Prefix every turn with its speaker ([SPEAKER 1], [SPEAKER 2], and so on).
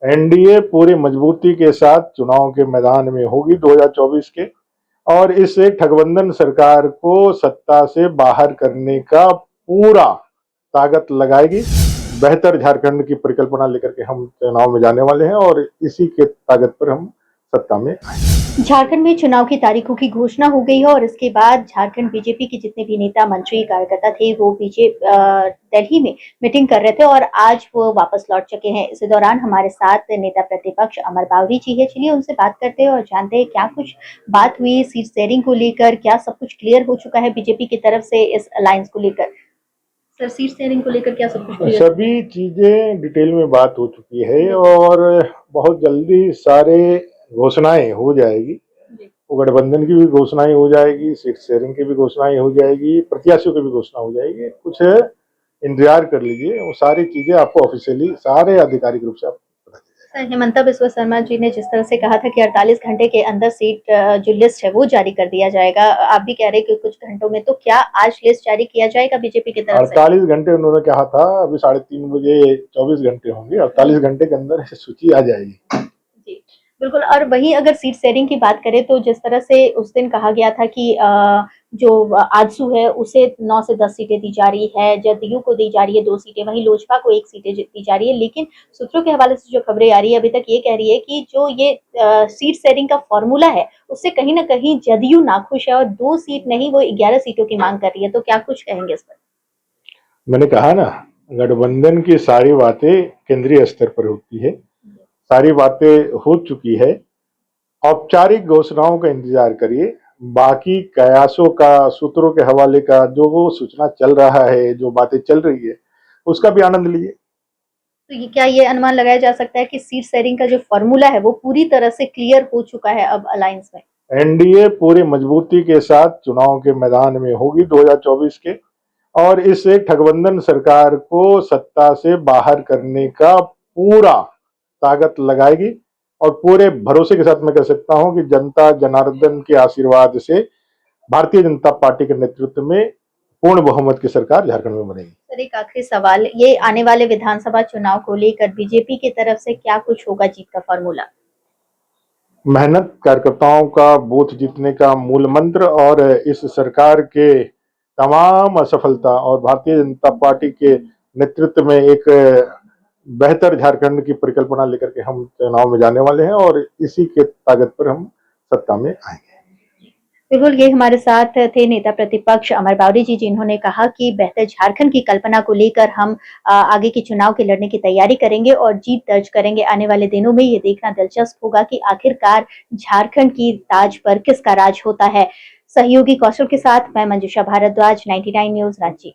[SPEAKER 1] NDA पूरी मजबूती के साथ चुनाव के मैदान में होगी 2024 के, और इस ठगबंधन सरकार को सत्ता से बाहर करने का पूरा ताकत लगाएगी। बेहतर झारखंड की परिकल्पना लेकर के हम चुनाव में जाने वाले हैं और इसी के ताकत पर हम सत्ता में आए।
[SPEAKER 2] झारखंड में चुनाव की तारीखों की घोषणा हो गई है और इसके बाद झारखंड बीजेपी के जितने भी नेता, मंत्री, कार्यकर्ता थे वो दिल्ली में मीटिंग कर रहे थे और आज वो वापस लौट चुके हैं। इसी दौरान हमारे साथ नेता प्रतिपक्ष अमर बावरी जी है। चलिए उनसे बात करते हैं और जानते हैं क्या कुछ बात हुई सीट शेयरिंग को लेकर, क्या सब कुछ क्लियर हो चुका है बीजेपी की तरफ से इस अलायंस को लेकर। सर, सीट शेयरिंग को लेकर क्या सब कुछ
[SPEAKER 1] सभी चीजें डिटेल में बात हो चुकी है और बहुत जल्दी सारे घोषणाएं हो जाएगी। गठबंधन की भी घोषणाएं हो जाएगी, सीट शेयरिंग की भी घोषणाएं हो जाएगी, प्रत्याशियों की भी घोषणा हो जाएगी। कुछ इंतजार कर लीजिए, वो सारी चीजें आपको ऑफिशियली सारे आधिकारिक रूप से
[SPEAKER 2] हेमंता बिस्वा शर्मा जी ने जिस तरह से कहा था कि 48 घंटे के अंदर सीट जो लिस्ट है वो जारी कर दिया जाएगा, आप भी कह रहे हैं कि कुछ घंटों में, तो क्या आज लिस्ट जारी किया जाएगा बीजेपी की तरफ से?
[SPEAKER 1] 48 घंटे उन्होंने कहा था, अभी 3:30 बजे 24 घंटे होंगे, 48 घंटे के अंदर सूची आ जाएगी।
[SPEAKER 2] जी बिल्कुल। और वहीं अगर सीट शेयरिंग की बात करें तो जिस तरह से उस दिन कहा गया था कि जो आजसू है उसे 9 से 10 सीटें दी जा रही है, जदयू को दी जा रही है 2 सीटें, वहीं लोजपा को 1 सीटें दी जा रही है, लेकिन सूत्रों के हवाले से जो खबरें आ रही है अभी तक ये कह रही है कि जो ये सीट शेयरिंग का फॉर्मूला है उससे कहीं ना कहीं जदयू नाखुश है और 2 सीट नहीं वो 11 सीटों की मांग कर रही है। तो क्या कुछ कहेंगे इस पर?
[SPEAKER 1] मैंने कहा ना, गठबंधन की सारी बातें केंद्रीय स्तर पर होती है, सारी बातें हो चुकी है। औपचारिक घोषणाओं का इंतजार करिए, बाकी कयासों का, सूत्रों के हवाले का जो वो सूचना चल रहा है, जो बातें चल रही है, उसका भी आनंद लीजिए।
[SPEAKER 2] तो ये क्या ये अनुमान लगाया जा सकता है कि सीट शेयरिंग का जो फॉर्मूला है वो पूरी तरह से क्लियर हो चुका है अब अलायंस में?
[SPEAKER 1] एनडीए पूरी मजबूती के साथ चुनाव के मैदान में होगी 2024 के, और इस ठगबंधन सरकार को सत्ता से बाहर करने का पूरा ताकत लगाएगी। और पूरे भरोसे के साथ मैं कह सकता हूं कि जनता जनार्दन के आशीर्वाद से भारतीय जनता पार्टी के नेतृत्व में पूर्ण बहुमत की सरकार झारखंड में बनेगी।
[SPEAKER 2] सर, एक आखिरी सवाल, ये आने वाले विधानसभा चुनाव को लेकर बीजेपी की तरफ से क्या कुछ होगा जीत का फॉर्मूला?
[SPEAKER 1] मेहनत, कार्यकर्ताओं का बूथ जीतने का मूल मंत्र और इस सरकार के तमाम असफलता और भारतीय जनता पार्टी के नेतृत्व में एक बेहतर झारखंड की परिकल्पना लेकर के हम चुनाव में जाने वाले हैं और इसी के ताकत पर हम सत्ता में आएंगे।
[SPEAKER 2] बिल्कुल, ये हमारे साथ थे नेता प्रतिपक्ष अमर बावरी जी, जिन्होंने कहा कि बेहतर झारखंड की कल्पना को लेकर हम आगे के चुनाव के लड़ने की तैयारी करेंगे और जीत दर्ज करेंगे। आने वाले दिनों में ये देखना दिलचस्प होगा कि आखिरकार झारखंड की ताज पर किसका राज होता है। सहयोगी कौशल के साथ मैं मंजुषा भारद्वाज, 99 न्यूज, रांची।